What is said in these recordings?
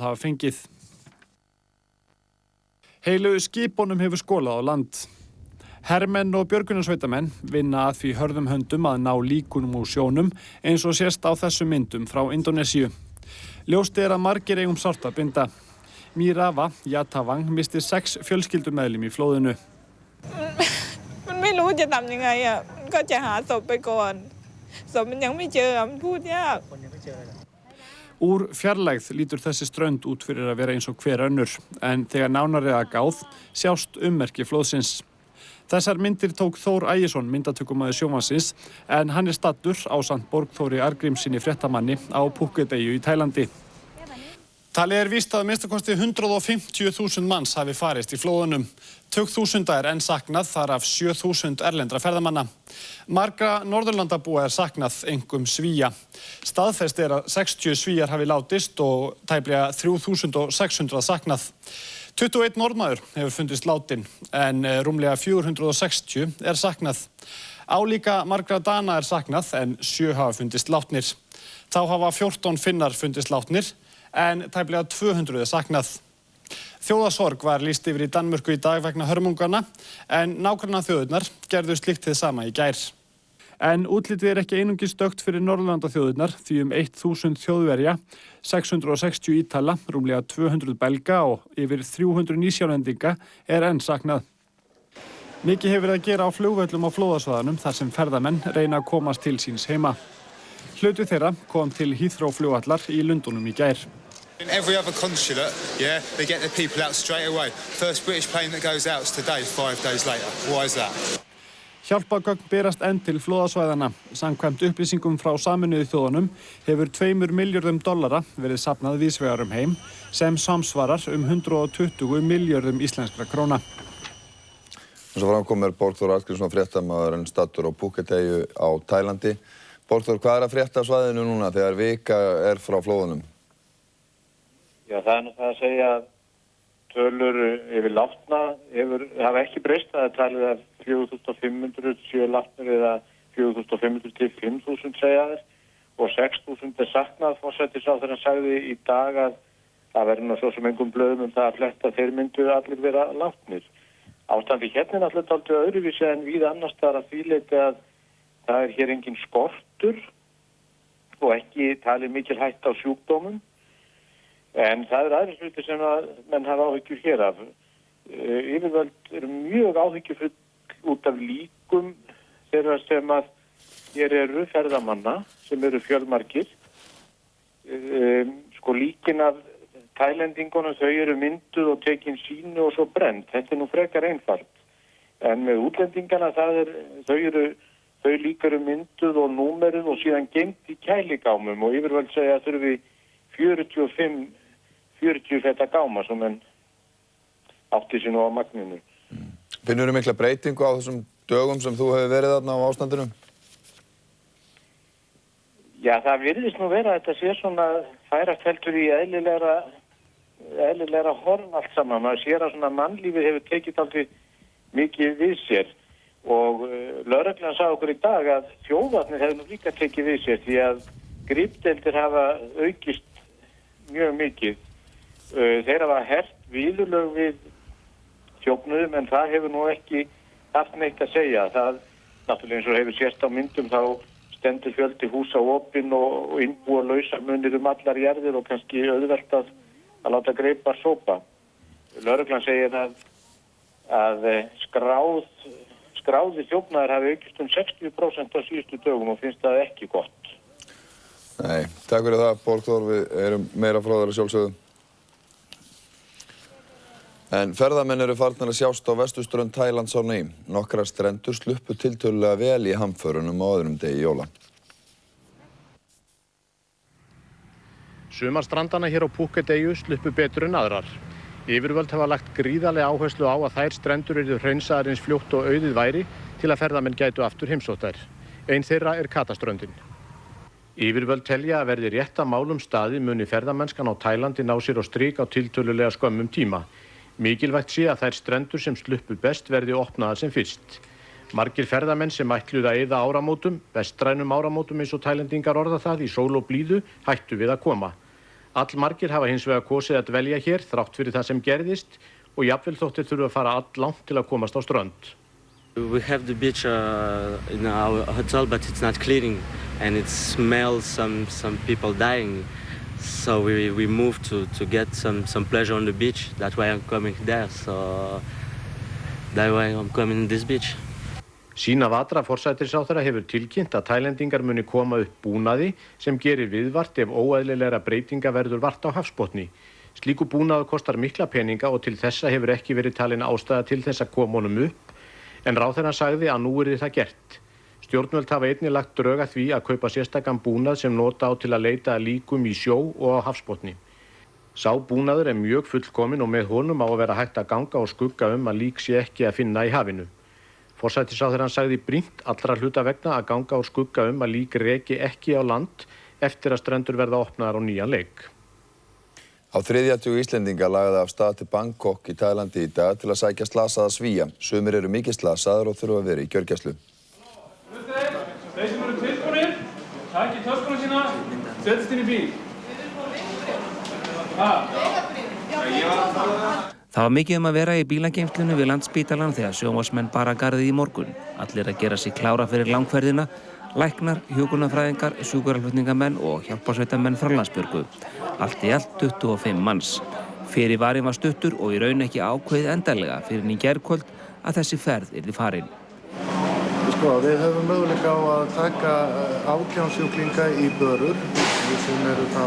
hafa fengið. Heilu skipunum hefur skolað á land. Hermenn og björgunarsveitamenn vinna að því hörðum höndum að ná líkunum úr sjónum eins og sést á þessum myndum frá Indónesíu. Ljóst að margir eigum sárt að binda. Mirawa Yatawang misti 6 fjölskyldumeðlim í flóðinu. มันไม่รู้จะทำยังไงอ่ะก็จะหาศพไปก่อนศพมันยังไม่เจอมันพูดยาก Úr fjarlægð lítur þessi strönd út fyrir að vera eins og hver önnur, en þegar nánar er að gáð sjást ummerki flóðsins. Þessar myndir tók Þór Ægisson, myndatökumaður sjónvarpsins, en hann staddur ásamt Borgþóri Arngrímssyni fréttamanni á Phuket-eyju í Tælandi. Talið víst að minnstakosti 150.000 manns hafi farist í flóðunum. Tugþúsunda enn saknað, þar af 7.000 erlendra ferðamanna. Margra Norðurlandabúa saknað, einkum Svía. Staðfest að 60 Svíar hafi látist og tæplega 3.600 saknað. 21 Norðmaður hefur fundist látin, en rúmlega 460 saknað. Álíka margra Dana saknað, en 7 hafa fundist látnir. Þá hafa 14 Finnar fundist látnir, en tæplega 200 saknað. Þjóðarsorg var lýst yfir í Danmörku í dag vegna hörmungana, en nágrannaþjóðirnar gerðu slíkt hið sama í gær. En útlitið ekki einungis dökkt fyrir Norðurlandaþjóðirnar, því 1000 Þjóðverja, 660 Ítala, rúmlega 200 Belga og yfir 300 Nýsjálendinga enn saknað. Mikið hefur verið að gera á flugvöllum á flóðasvæðunum þar sem ferðamenn reyna að komast til síns heima. Hluti þeirra kom til Heathrow flugvallar í Lundúnum í gær. In every other consulate, they get their people out straight away. First British plane that goes out is today, 5 days later. Why is that? Hjálpargögn berast enn til flóðasvæðanna. Samkvæmt upplýsingum frá Sameinuðu þjóðunum hefur $2 milljörðum verið safnað víðsvegar heim, sem samsvarar 120 milljörðum íslenskra króna. Eins og framkomur Borgþór Arngrímsson fréttamaður staddur á Phuket-eyju á Tælandi. Borgþór, hvað að frétta af svæðinu núna þegar vika frá flóðunum? Já, það nú það að segja að tölur yfir látna hafa ekki breyst. Það talið að 4.500 séu látnir eða 4.500 til 5.000 segja þeir og 6.000 saknað. Forsætisráðherra sagði í dag að það verður nú svo sem engum blöðum það að fletta þeir myndu allir vera látnir. Ástandi hérna náttúrulega dálítið öðruvísi en víða annars staðar að því leyti að það hér engin skortur og ekki talið mikil hætta á sjúkdómum. En það aðrir hluti sem að menn hafa áhyggjur hér af. Yfirvöld mjög áhyggjufull út af líkum þeirra sem að hér ferðamanna sem fjölmargir. Líkin af Tælendingunum þau mynduð og tekin sýni og svo brennd. Þetta nú frekar einfalt. En með útlendingana þau líka mynduð og númeruð og síðan geymt í kæligámum og yfirvöld segja að þurfi 40 feta gáma sem en átti sig nú á magninu. Finnurðu mikla breytingu á þessum dögum sem þú hefur verið þarna á ástandinu? Já, það virðist nú vera að þetta sé svona færast heldur í eðlilegra horn allt saman. Maður sér að svona mannlífið hefur tekið aldrei mikið við sér og lögreglan sagði okkur í dag að þjóðvarnir hefur nú líka tekið við sér því að gripdeildir hafa aukist mjög mikið. Þeir hafa hert viðurlög við þjófnuðum en það hefur nú ekki haft neitt að segja. Það náttúrulega eins og hefur sést á myndum þá stendur fjöldi húsa opin og innbúa lausa munir allar jarðir og kannski auðvelt að láta greipar sópa. Lögreglan segir að skráði þjófnaðir hafi aukist 60% á síðustu dögum og finnst það ekki gott. Nei, takk fyrir það, Borgþór. Við erum meira frá þér að sjálfsögðu. En ferðamenn farnir að sjást á vesturströnd Tælands á ný. Nokkrar strendur sluppu tiltölulega vel í hamförunum á öðrum degi jóla. Sumar strandana hér á Phuket-eyju sluppu betur en aðrar. Yfirvöld hafa lagt gríðarlega áherslu á að þær strendur yrðu hreinsaðar eins fljótt og auðið væri til að ferðamenn gætu aftur heimsótt þær. Ein þeirra Kataströndin. Yfirvöld telja að verði rétt að málum staði muni ferðamennskan á Tælandi ná sér á strik á tiltölulega skömmum tíma. Mikilvægt sé að þær strendur sem sluppu best verði opnaðar sem fyrst. Margir ferðamenn sem ætluðu að eyða áramótum, vestrænum áramótum eins og Tælendingar orða það í sól og blíðu, hættu við að koma. Allmargir hafa hins vegar kosið að dvelja hér þrátt fyrir það sem gerðist og jafnvel þóttir þurfa að fara allangt til að komast á strönd. We have the beach in our hotel, but it's not cleaning, and it smells some people dying. So we moved to get some pleasure on the beach. That's why I'm coming there. So that's why I'm coming to this beach. Shinawatra forsætisráðherra hefur tilkynnt að Taílendingar muni koma upp búnaði sem gerir viðvart ef óeðlilegra breytinga verður vart á hafsbotni. Slíku búnaður kostar mikla peninga og til þessa hefur ekki verið talin ástæða til þess að koma honum upp, en ráðherrann sagði að nú yrði það gert. Stjórnvöld hafa einnig lagt drög að því að kaupa sérstakan búnað sem nota á til að leita að líkum í sjó og á hafsbotni. Sá búnaður er mjög fullkominn og með honum á að vera hægt að ganga og skugga að lík sé ekki að finna í hafinu. Forsætisráðherrann sagði brýnt allra hluta vegna að ganga og skugga að lík reki ekki á land eftir að strendur verða opnaðar á nýjan leik. Á þriðja tug Íslendinga lagði af stað til Bangkok í Taílandi í dag til að sækja slasaða Svía. Sumir eru mikið slasaðir og þurfa að vera í gjörgæslu. Þeir sem eru tilbúnir, takið töskuna sína, setjast inn í bíl. Það var mikið að vera í bílageymslunni við Landspítalann þegar sjónvarpsmenn bara garðið í morgun. Allir að gera sig klára fyrir langferðina, læknar, hjúkrunarfræðingar, sjúkraflutningamenn og hjálparsveitamenn frá Landsbjörgu. Allt í allt 25 manns. Fyrirvarinn var stuttur og í raun ekki ákveðið endanlega fyrir í gærkvöld að þessi ferð yrði farin. Við höfum möguleika á að taka 18 sjúklinga í börur sem eru þá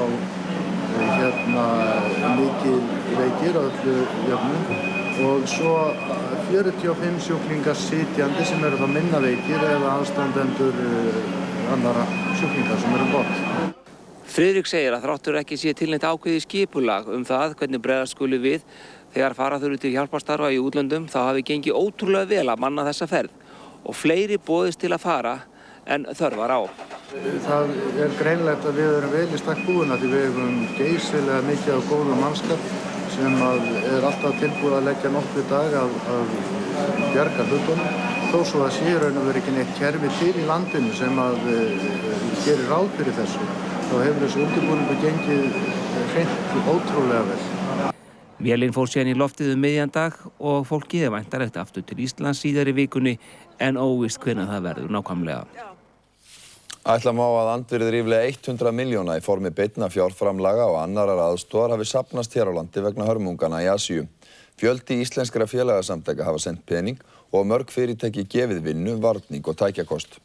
mikið veikir á öllu jöfnum og svo 45 sjúklingar sitjandi sem eru þá minna veikir eða aðstandendur annara sjúklingar sem eru borð. Friðrik segir að þráttur ekki sé tilnefnt ákveðið skipulag það hvernig bregðast skuli við þegar fara þurfi til hjálparstarfa í útlöndum þá hafi gengið ótrúlega vel að manna þessa ferð og fleiri boðist til að fara en þörfar á. Það er greinlegt að við erum vel í stakk búin því við hefum geysilega mikið af góðum mannskap sem er alltaf tilbúið að leggja nokkuð dag að bjarga hlutunum. Þó svo að sé raun og veru ekki neitt kerfi til í landinu sem gerir ráð fyrir þessu. Þá hefur þessu undirbúningu gengið hreint ótrúlega vel. Vélin fór síðan í loftið miðjan dag og fólkið er væntanlegt aftur til Íslands síðar í vikunni en óvíst hvenær það verður nákvæmlega. Ætla má að andvirði ríflega 100 milljóna í formi beinna fjárframlaga og annarar aðstoðar hafi safnast hér á landi vegna hörmungana í Asíu. Fjöldi íslenskra félagasamtaka hafa sent pening og mörg fyrirtæki gefið vinnu, varning og tækjakost.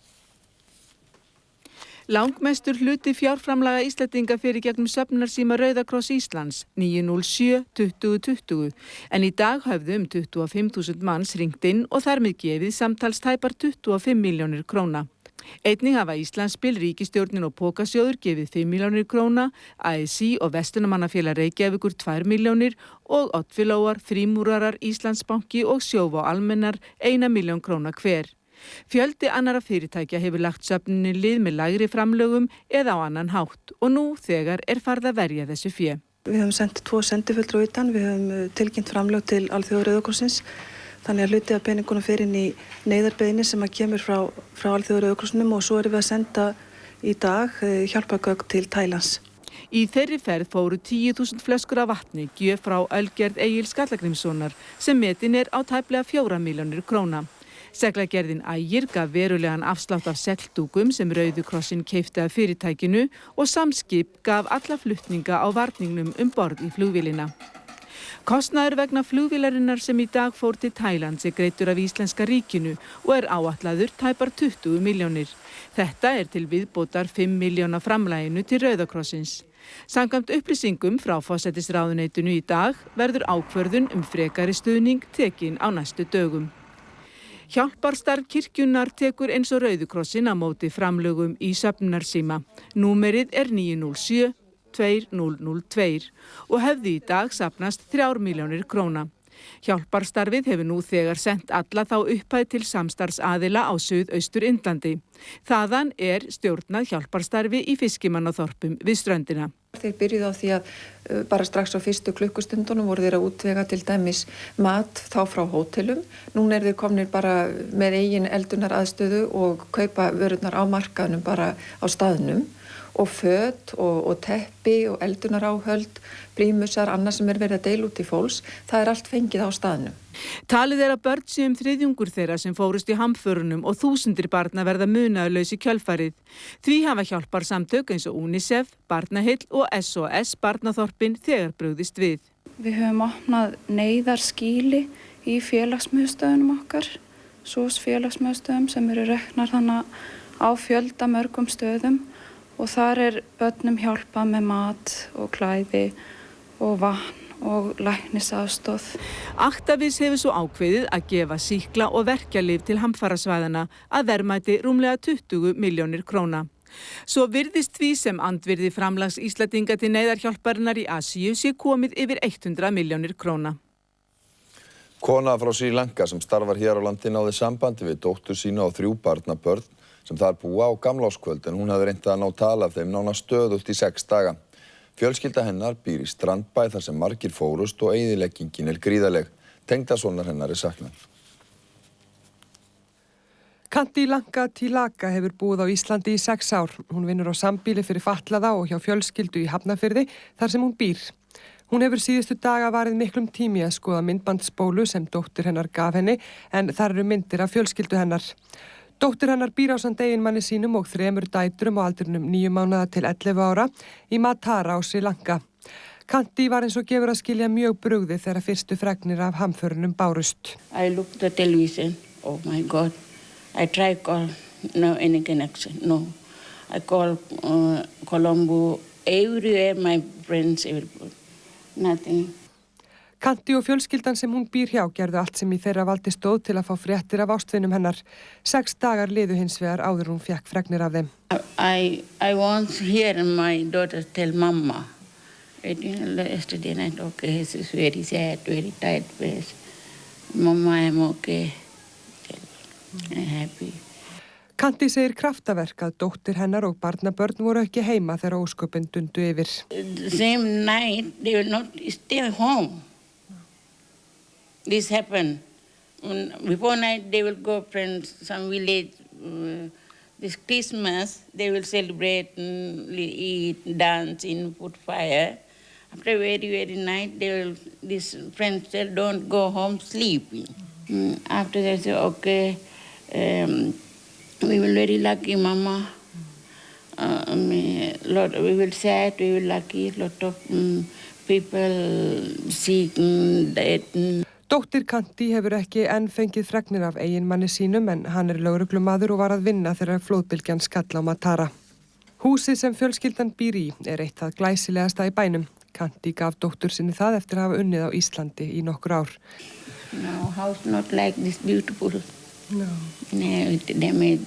Langmestur hluti fjárframlaga Íslendinga fyrir gegnum söfnunarsíma Rauða kross Íslands 907 2020 en í dag höfðu 25.000 manns hringt inn og þar með gefið samtals tæpar 25 milljónir króna. Einnig hafa Íslandsspil, ríkisstjórnin og Pokasjóður gefið 5 milljónir króna, ASÍ og Verslunarmannafélag Reykjavíkur 2 milljónir og Oddfellóar, Frímúrarar, Íslandsbanki og Sjóvá almennar 1 milljón króna hver. Fjöldi annara fyrirtækja hefur lagt söfnuninni lið með lægri framlögum eða á annan hátt og nú þegar er farið að verja þessu fé. Við höfum sendt 2 sendifulltrúa utan, við höfum tilkynnt framlög til Alþjóða Rauða krossins. Þannig að hluti af peningunum fer inn í neyðarbeiðni sem kemur frá Alþjóða Rauða krossinum og svo erum við að senda í dag hjálpargögn til Taílands. Í þeirri ferð fóru 10.000 flöskur af vatni gjöf frá Ölgerð Egils Skallagrímssonar sem metin er á tæplega 4 milljónir króna. Seglagerðin Ægir gaf verulegan afslátt af segldúkum sem Rauði krossin keypti af fyrirtækinu og Samskip gaf alla flutninga á varningnum borð í flugvélina. Kostnaður vegna flugvélarinnar sem í dag fór til Taílands er greiddur af íslenska ríkinu og er áætlaður tæpar 20 milljónir. Þetta er til viðbótar 5 milljóna framlaginu til Rauða krossins. Samkvæmt upplýsingum frá forsætisráðuneytinu í dag verður ákvörðun frekari stuðning tekin á næstu dögum. Hjálparstarf kirkjunnar tekur eins og Rauði krossin á móti framlögum í söfnunarsíma. Númerið er 907 2002 og hefði í dag safnast 3 milljónir króna. Hjálparstarfið hefur nú þegar sent alla þá upphæð til samstarfsaðila á Suðaustur-Indlandi. Þaðan er stjórnað hjálparstarfi í fiskimannaþorpum við ströndina. Þeir byrjuðu á því að bara strax á fyrstu klukkustundunum voru þeir að útvega til dæmis mat þá frá hótelum. Núna þeir komnir bara með eigin eldunaraðstöðu og kaupa vörurnar á markaðnum bara á staðnum og föt og teppi og eldunaráhöld, prímusar, annað sem verið að deila út í fólks, það allt fengið á staðnum. Talið að börn séu 1/3 þeirra sem fórust í hamförunum og þúsundir barna verða munaðarlaus í kjölfarið. Því hafa hjálparsamtök eins og UNICEF, Barnaheill og SOS Barnaþorpin þegar brugðist við. Við höfum opnað neyðarskýli í félagsmiðstöðunum okkar, SOS félagsmiðstöðum sem eru reknar þannig á fjölda mörgum stöðum og þar börnum hjálpað með mat og klæði og vatn og læknisaðstoð. Actavis hefur svo ákveðið að gefa sýkla og verkjalyf til hamfarasvæðana að verðmæti rúmlega 20 milljónir króna. Svo virðist því sem andvirði framlags Íslendinga til neyðarhjálparinnar í Asíu sé komið yfir 100 milljónir króna. Kona frá Sri Lanka sem starfar hér á landi náði sambandi við dóttur sína og 3 barnabörn sem þar búa á gamlárskvöld en hún hafði reynt að ná tali af þeim nánast stöðugt í 6 daga. Fjölskylda hennar býr í strandbæ þar sem margir fórust og eyðileggingin gríðarleg. Tengdasonar hennar saknað. Kanti Lanka Tilaka hefur búið á Íslandi í 6 ár. Hún vinnur á sambýli fyrir fatlaða og hjá fjölskyldu í Hafnarfirði þar sem hún býr. Hún hefur síðustu daga varið miklum tími að skoða myndbandsspólu sem dóttir hennar gaf henni en þar eru myndir af fjölskyldu hennar. Dóttir hennar býr ásamt eiginmanni sínum og 3 dætrum á aldrinum 9 mánaða til 11 ára í Matara á Sri Lanka. Kanti var eins og gefur að skilja mjög brugðið þegar fyrstu fregnir af hamförunum bárust. I looked at the television. Oh my God. I tried call. No any connection. No. I call Colombo. Everywhere my friends. Everywhere. Nothing. Kanti og fjölskyldan sem hún býr hjá gerðu allt sem í þeirra valdi stóð til að fá fréttir af ástvinum hennar. 6 dagar liðu hins vegar áður hún fékk fregnir af þeim. I once hear my daughter tell Mama. Yesterday night, okay, she's very sad, very tired face. Mama, I'm okay. I'm happy. Kanti segir kraftaverk að dóttir hennar og barnabörn voru ekki heima þegar ósköpin dundu yfir. The same night, they will not stay home. This happened. Before night, they will go friends, some village. This Christmas, they will celebrate, eat, dance, put fire. After very night, these friends say, don't go home sleeping. After they say, okay, we will very lucky, Mama. We will sad, we will lucky, lot of people sick, dead. Dóttir Kanti hefur ekki enn fengið fregnir af eiginmanni sínum en hann lögreglumaður og var að vinna þegar flóðbylgjan skall á Matara. Húsið sem fjölskyldan býr í eitt það glæsilegasta í bænum. Kanti gaf dóttur sinni það eftir að hafa unnið á Íslandi í nokkur ár. No, house not like this beautiful. No. They made...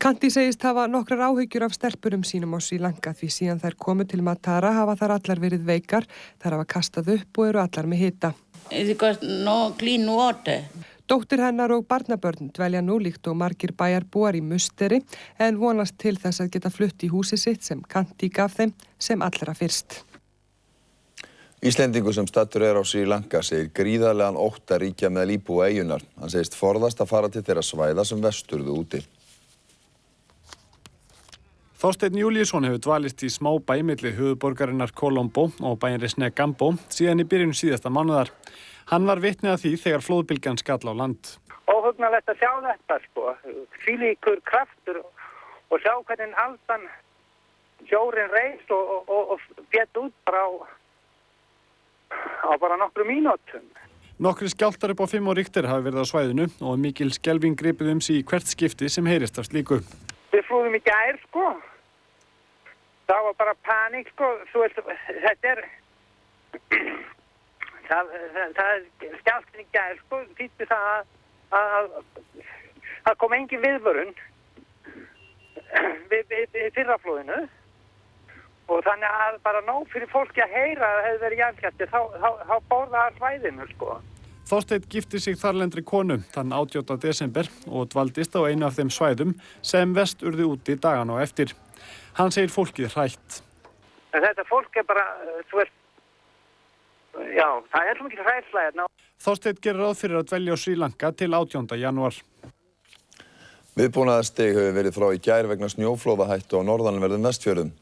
Kanti segist hafa nokkrar áhyggjur af stelpurum sínum á Sri Lanka því síðan þær komu til Matara hafa þar allar verið veikar, þær hafa kastað upp og eru allar með hita. Because no clean water. Dóttir hennar og barnabörn dvelja nú líkt og margir bæjarbúar í Musteri en vonast til þess að geta flutt í húsið sitt sem Kanti gaf þeim sem allra fyrst. Íslendingur sem staddur á Sri Lanka segir gríðarlegan ótta ríkja meðal íbúa eyjunnar. Hann segist forðast að fara til þeirra svæða sem vesturðu úti. Þorsteinn Júlíusson hefur dvalist í smá bæ milli höfuðborgarinnar Colombo og bæjarins Negambo síðan í byrjun síðasta mánuðar. Hann var vitni að því þegar flóðbylgjan skall á land. Óhugnalegt að sjá þetta Þvílíkur kraftur og sjá hvernig aldan sjórinn reis og féll út bara á bara nokkrum mínútum. Nokkrir skjálftar upp á 5 Richter hafi verið á svæðinu og mikil skelfing gripið sig í hvert skipti sem heyrist af slíku. Við flúðum í gær, Það var bara panik, Þetta það skjálftinn í gær, þýddi það að kom engin viðvörun við fyrraflóðinu og þannig að bara nóg fyrir fólki að heyra að það hefði verið jarðskjálfti, þá borðaði svæðinu, Þorsteinn gifti sig þarlendri konu þann 18. desember og dvaldist á einu af þeim svæðum sem verst urðu úti dagan á eftir. Hann segir fólkið hrætt. Þetta fólk bara, það svo mikið hræðsla hérna. Þorsteinn gerir ráð fyrir að dvelja á Sri Lanka til 18. janúar. Viðbúnaðarstig hefur verið frá í gær vegna snjóflóðahættu á norðanverðum Vestfjörðum.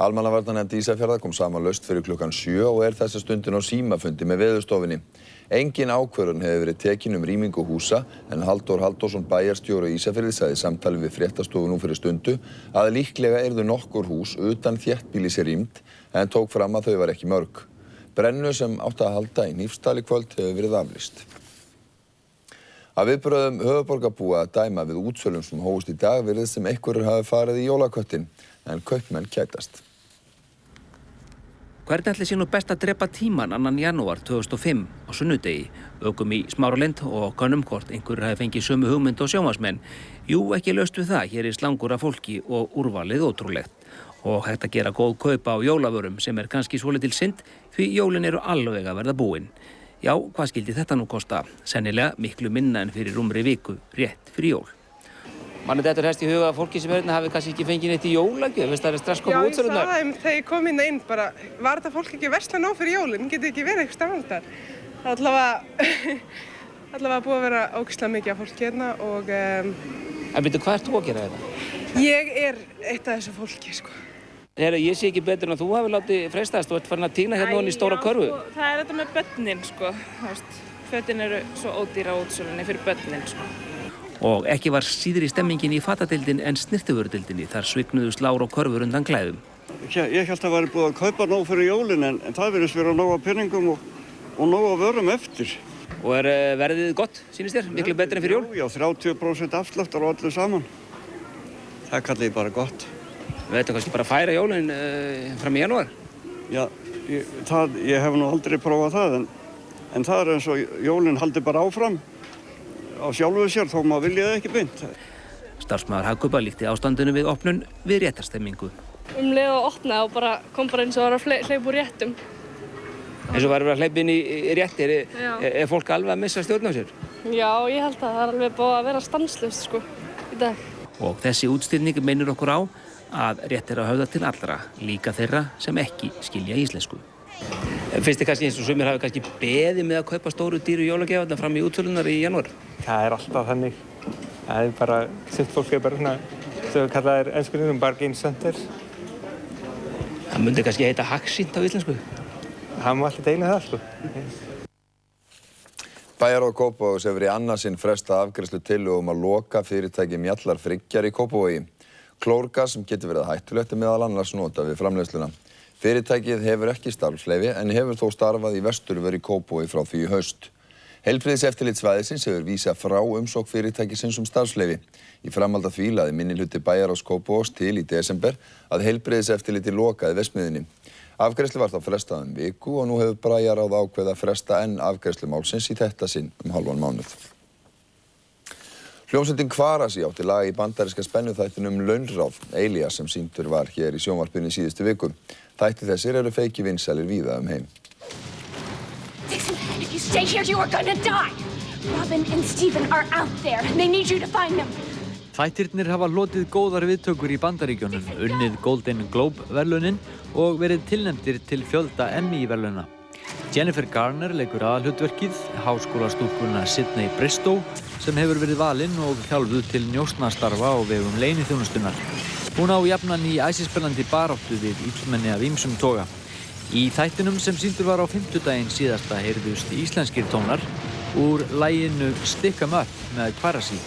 Almannavarnanefnd Ísafjarðar kom saman laust fyrir klukkan 7 og þessa stundin á símafundi með Veðurstofunni. Engin ákvörðun hefur verið tekin rýmingu húsa en Halldór Halldórsson bæjarstjóri á Ísafirði sagði í samtali við fréttastofu nú fyrir stundu að líklega yrðu nokkur hús utan þéttbýlis rýmd en tók fram að þau var ekki mörg. Brennu sem átti að halda í Hnífsdal í kvöld hefur verið aflýst. Af viðbrögðum höfuðborgarbúa að dæma við útsölum sem hófust í dag virðist sem einhverjir hafi farið í jólaköttinn en kaupmenn kætast. Hvernig ætli sé nú best að drepa tíman 2. janúar 2005 á sunnudegi, ökum í Smáralind og könnum hvort einhverjir hafi fengið sömu hugmynd og sjónvarpsmenn. Jú, ekki laust við það, hér er slangur af fólki og úrvalið ótrúlegt. Og hægt að gera góð kaupa á jólavörum sem kannski svolítil synd því jólin eru alveg að verða búin. Já, hvað skildi þetta nú kosta? Sennilega miklu minna en fyrir rúmri viku, rétt fyrir jól. Manni dettur helst í huga að fólki sem hérna hafi kannski ekki fengið neitt í jólagjöf, veist það strax koma útsölurnar? Já, ég sagði þeim þegar ég kom inn bara, var þetta fólk ekki að versla nóg fyrir jólin? Getið ekki verið eitthvað stafandar? Það allavega búið að vera ógeðslega mikið af fólki hérna og... En veitu, hvað ert þú að gera þetta? Ég eitt af þessu fólki, sko. Herra, ég sé ekki betur en að þú hafi látið freistast og ert farin að tína hérna í stóra körfu. Það er þetta með börnin, sko. Fötin eru svo ódýr á útsölunni fyrir börnin, sko. Og ekki var síðri stemmingin í fatadeildin en snyrtivörudeildinni, þar svignuðu slár og körfur undan klæðum. Ég held að væri búið að kaupa nóg fyrir jólin en það virðist vera nóg af peningum og nóg af vörum eftir. Og verðið gott, sýnist þér? Miklu betur en fyrir jól? Já, 30% afsláttar og allir saman. Það kalli ég bara gott. Við ættum kannski bara að færa jólin fram í janúar? Já, ég hef nú aldrei prófað það en það er eins og jólin haldi bara áfram. Á sjálfu sér þó maður vilja það ekki beint. Starfsmaður Hagkaupa líkti ástandinu við opnun við réttarstemmingu. Leið og opnaði og kom bara eins og var að hleypa úr réttum. Eins og var að hleypa inn í rétti, er fólk alveg að missa stjórn á sér? Já, ég held að það er alveg búið að vera stanslaust, sko, í dag. Og þessi útstilning minnir okkur á að rétt er að höfða til allra, líka þeirra sem ekki skilja íslensku. Finnst þið kannski eins og sumir hafi kannski beðið með að kaupa stóru dýru jólagjafarnar fram í útsölunar í janúar? Það er alltaf þannig. Það er bara, sumt fólk er bara svona, sem kallað er enskunni bargain center. Það myndi kannski heita hagsýnt á íslensku? Það má alltaf deila það, sko. Bæjarráð Kópavogs hefur í annað sinn frestað afgreiðslu tillögu að loka fyrirtæki Mjallar Friggjar í Kópavogi. Klórgas sem getur verið hættulegt meðal annars nota við framleiðsluna. Fyrirtækið hefur ekki starfsleyfi en hefur þó starfað í Vesturvör í Kópavogi frá því í haust. Heilbrigðiseftirlit svæðisins hefur vísað frá umsókn fyrirtækisins starfsleyfi. Í framhaldi af því lagði minnihluti Bæjarráðs Kópavogs til í desember að heilbrigðiseftirliti lokaði verksmiðjunni. Afgreiðslu var þá frestað viku og nú hefur Bæjarráð ákveðið að fresta enn afgreiðslu málsins í þetta sinn hálfan mánuð. Hljómsveitin Kvarasi átti lag í bandaríska spennuþættinum Launráð, Elías sem sýndur var hér í sjónvarpinu í síðustu viku. Þættir þessir eru feiki vinsælir víða heim. Dixon, if you stay here, you are gonna die. Robin and Stephen are out there. They need you to find them. Þættirnir hafa hlotið góðar viðtökur í Bandaríkjunum, unnið Golden Globe verðlaunin og verið tilnefndir til fjölda Emmy verðlauna. Jennifer Garner leikur aðalhlutverkið, háskólastúlkuna Sydney Bristow, sem hefur verið valinn og þjálfuð til njósnastarfa á vegum leyniþjónustunnar. Hún á jafnan í æsispennandi baráttu við illmenni af ýmsum toga. Í þættinum sem sýndur var á fimmtudaginn síðasta heyrðust íslenskir tónar úr laginu Stick 'em Up með Kvarasi.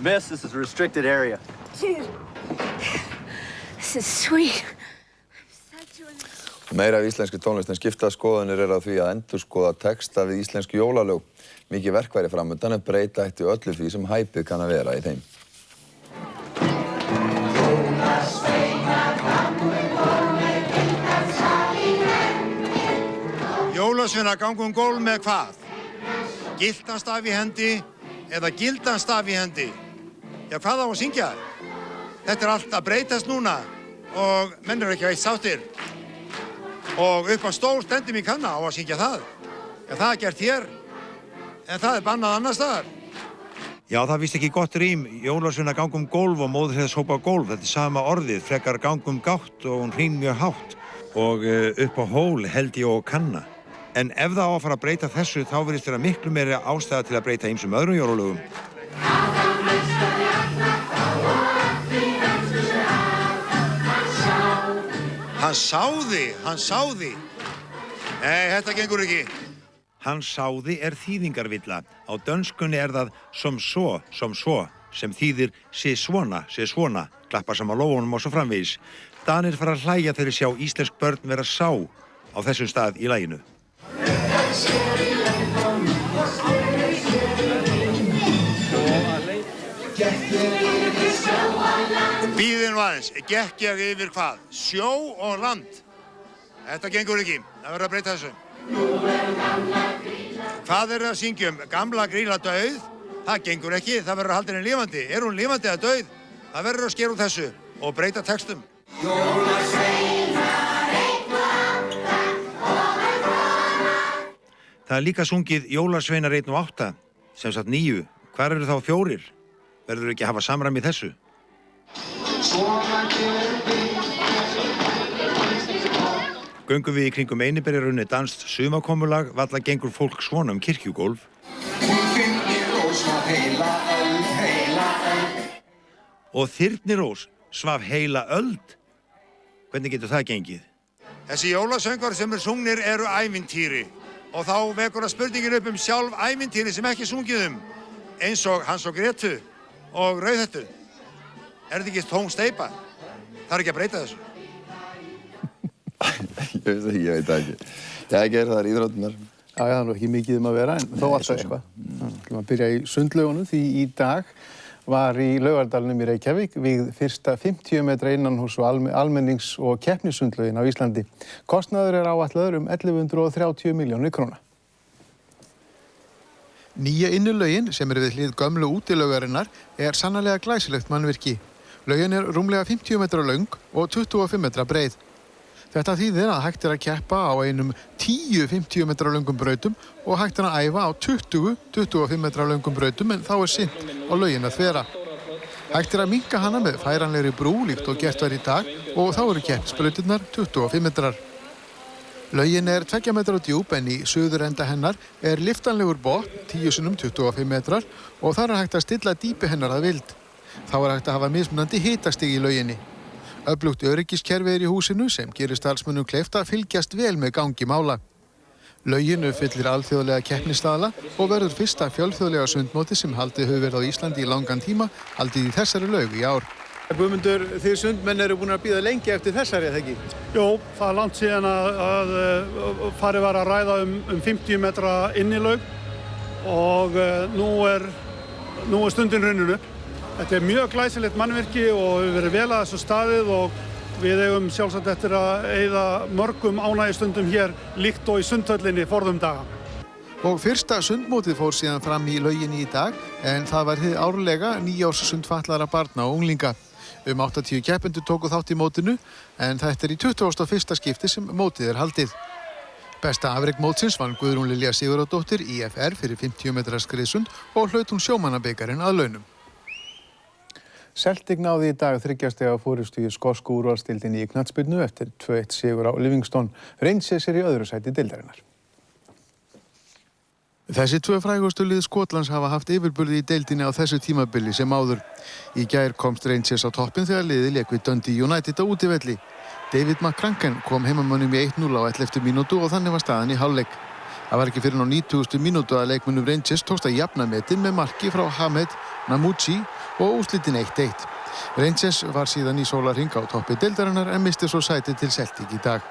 Miss, this is a restricted area. Dude, this is sweet. Meira af íslenski tónlist en skipta skoðanir á því að endurskoða texta við íslensku jólalög. Mikið verk væri framundan en breyta ætti öllu því sem hæpið kann að vera í þeim. Jólasveina ganga gólf með hvað? Gylltan staf í hendi eða gildan staf í hendi? Já, hvað á að syngja? Þetta allt að breytast núna og menn eru ekki veitt sáttir. Og upp á stól stendur mín kanna á að syngja það. Já, það er gert hér, en það er bannað annars staðar. Já, það víst ekki gott rím. Jólasveina ganga gólf og móðir þess hópa gólf. Þetta er sama orðið, frekar ganga gátt og hún hrín mjög hátt. Og upp á hól held ég og kanna. En ef það á að fara að breyta þessu, þá virðist vera miklu meiri ástæða til að breyta ýmsum öðrum jólalögum. Hann sáði. Nei, þetta gengur ekki. Hann sáði er þýðingarvilla. Á dönskunni er það som svo, sem þýðir sé svona, klappa saman lófunum og svo framvegis. Danir fara að hlæja þegar sjá íslensk börn vera sá á þessum stað í laginu. Bíðin aðeins, gekk ég yfir hvað? Sjó og land. Þetta gengur ekki, það verður að breyta þessu. Hvað er að syngja um? Gamla Grýla dauð? Það gengur ekki, það verður að halda henni lifandi. Er hún lifandi eða dauð? Það verður að skera úr þessu og breyta textum. Það er líka sungið Jólasveinar 1 og 8, sem sagt 9. Hvar eru þá 4? Verður ekki að hafa samræmi í þessu? Göngum við í kringum Einiberjarunni danskt sumakomulag, valla gengur fólk svona kirkjugólf. Og Þyrnirós svaf heila öld. Hvernig getur það gengið? Þessi jólasöngar sem sungnir eru ævintýri og þá vekur að spurningin upp sjálf ævintýri sem ekki sungið eins og Hans og Gretu og Rauðhettu. Er þetta ekki tóm steypa? Það er ekki að breyta þessu. Ég veit það ekki. Það er íþróttirnar. Já, það er nú ekki mikið að vera, en þó alltaf eitthvað. Við ætlum að byrja í sundlaugunum því í dag var í Laugardalnum í Reykjavík við fyrsta 50 metra innanhús og almennings- og keppnissundlaugin á Íslandi. Kostnaður er áætlaður 1130 milljónir króna. Nýja innulaugin, sem er við hlið gömlu útilaugarinnar, er sannarlega glæsilegt mannvirki. Laugin er rúmlega 50 metra löng og 25 metra breið. Þetta þýðir að hægt er að keppa á einum 10 50 metra löngum brautum og hægt er að æfa á 20-25 metra löngum brautum, en þá er synt á laugin að þvera. Hægt er að minnka hana með færanlegri brú líkt og gert var í dag og þá eru keppnisbrautirnar 25 metrar. Laugin er 2 metra djúp en í suðurenda hennar er lyftanlegur botn 10 sinnum 25 metrar og þar er hægt að stilla dýpi hennar að vild. Þá er hægt að hafa mismunandi hitastig í lauginni. Öflugt öryggiskerfi er í húsinu sem gerir starfsmönnum kleift að fylgjast vel með gangi mála. Laugin uppfyllir alþjóðlega keppnisstaðla og verður fyrsta fjölþjóðlega sundmóti sem haldið hefur verið á Íslandi í langan tíma, haldið í þessari laug í ár. Guðmundur, þið sundmenn eru búin að bíða lengi eftir þessari, eða ekki? Jó, það er langt síðan að farið var að ræða um 50 metra innilaug og nú er stundin runnin upp. Þetta er mjög glæsilegt mannvirki og við verðum vel að þessu staðið og við eigum sjálfsagt eftir að eyða mörgum ánægjustundum hér líkt og í sundhöllinni forðum daga. Og fyrsta sundmótið fór síðan fram í lauginni í dag en það var hið árlega nýjárs sundfatlara barna og unglinga. 80 keppendur tóku þátt í mótinu en þetta er í 21. skipti sem mótið er haldið. Besta afrek mótsins vann Guðrún Lilja Sigurðardóttir IFR fyrir 50 metra skriðsund og hlaut hún sjómannabikarinn að launum. Celtic náði í dag 3 stiga forystu í skosku úrvalsdeildinni í knattspyrnu eftir 2-1 sigur á Livingston. Rangers er í öðru sæti deildarinnar. Þessi 2 frægustu lið Skotlands hafa haft yfirburði í deildinni á þessu tímabili sem áður. Í gær komst Rangers á toppinn þegar liðið lék við Dundee United á útivelli. David McCranken kom heimamönnum í 1-0 á 11. mínútu og þannig var staðan í hálfleik. Það var ekki fyrir á 90. mínútu að leikmönnum Rangers tókst að jafna metin með marki frá Hamed Namuchi og úrslitin 1-1. Rangers var síðan í sólarhring á toppi deildarinnar en misti svo sæti til Celtic í dag.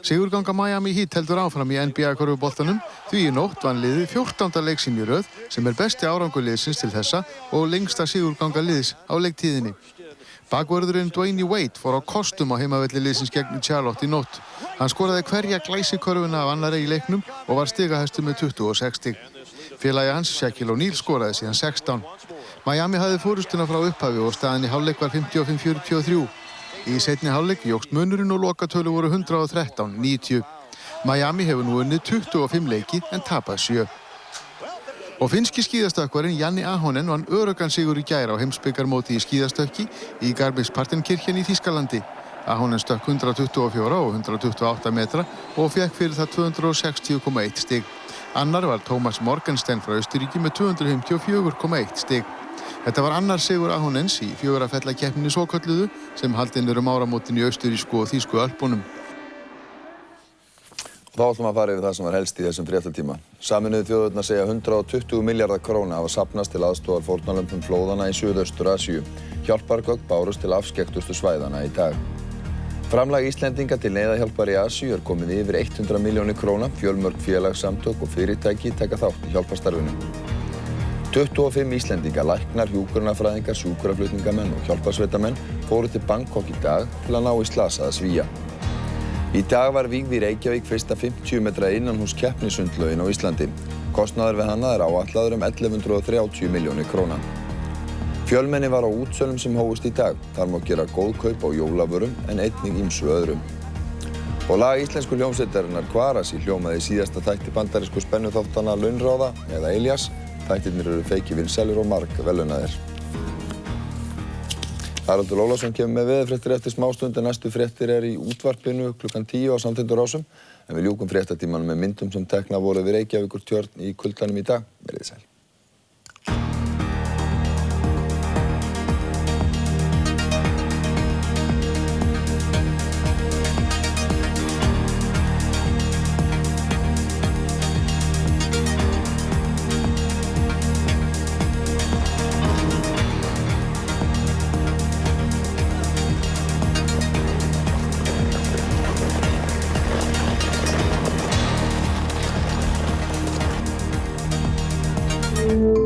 Sigurganga Miami Heat heldur áfram í NBA-körfuboltanum því í nótt vann liðið 14. leik sinn í röð sem er besti árangur liðsins til þessa og lengsta sigurganga liðs á leiktíðinni. Bakvörðurinn Dwayne Wade fór á kostum á heimavelli liðsins gegn Charlotte í nótt. Hann skoraði hverja glæsikörfuna af annarri í leiknum og var stigahæstur með 26 stig. Félagi hans, Shaquille O'Neal, skoraði síðan 16. Miami hafði fórustuna frá upphafi og staðan í hálfleik var 55-43. Í seinni hálfleik jókst munurinn og lokatölu voru 113-90. Miami hefur nú unnið 25 leiki en tapað 7. Og finnski skíðastökkvarinn Janni Ahonen vann öruggan sigur í gær á heimsbikarmóti í skíðastökki í Garmisch-Partenkirchen í Þýskalandi. Ahonen stökk 124 og 128 metra og fékk fyrir það 260,1 stig. Annar var Thomas Morgenstern frá Austurríki með 254,1 stig. Þetta var annar sigur Ahonens í 4 fellakeppninni svokölluðu sem haldin áramótin í Austurrísku og Þýsku Ölpunum. Þá ætlum að fara yfir það sem var helst í þessum fréttatíma. Sameinuðu þjóðirnar segja 120 milljarða króna hafa safnast til aðstoðar fórnarlömbum flóðanna í Suðaustur-Asíu. Hjálpargögn bárust til afskekktustu svæðanna í dag. Framlag Íslendinga til neyðarhjálpar í Asíu komið yfir 100 milljónir króna. Fjölmörg félagssamtök og fyrirtæki taka þátt í hjálparstarfinu. 25 Íslendinga, læknar, hjúkrunarfræðingar, sjúkraflutningamenn og hjálparsveitamenn fóru til Bangkok í dag til að ná í slasaða Svía. Í dag var vígð í Reykjavík fyrsta 50 metra innanhús keppnissundlaugin á Íslandi. Kostnaður við hana áætlaður 1130 milljónir króna. Fjölmenni var á útsölum sem hófust í dag. Þar má gera góð kaup á jólavörum en einnig ýmsu öðrum. Og lag íslensku hljómsveitarinnar Kvarasi hljómaði í síðasta þætti bandarísku spennuþáttanna Launráða eða Elias. Þættirnir eru feiki vinsælir og marg verðlaunaðir. Haraldur Ólafsson kemur með veðurfréttir eftir smástund en næstu fréttir í útvarpinu klukkan 10 á Samtindurásum. En við ljúkum fréttatímanum með myndum sem tekna voru við Reykjavíkurtjörn í kuldanum í dag. Verið sæl. Thank you.